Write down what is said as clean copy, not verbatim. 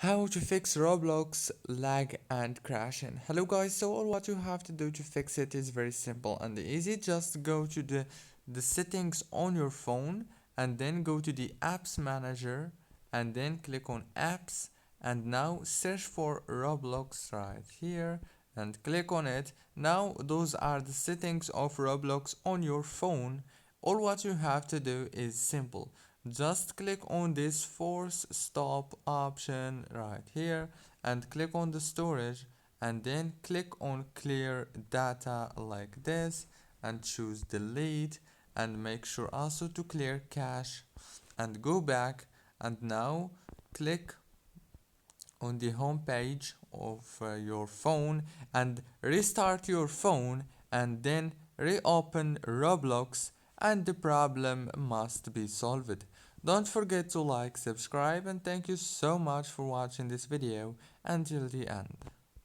How to fix Roblox lag and crashing. Hello guys, so all what you have to do to fix it is very simple and easy. Just go to the settings on your phone and then go to the apps manager and then click on apps and now search for Roblox right here and click on it. Now those are the settings of Roblox on your phone. All what you have to do is simple. Just click on this force stop option right here and click on the storage and then click on clear data like this and choose delete and make sure also to clear cache and go back and now click on the home page of your phone and restart your phone and then reopen Roblox and the problem must be solved. Don't forget to like, subscribe and thank you so much for watching this video until the end.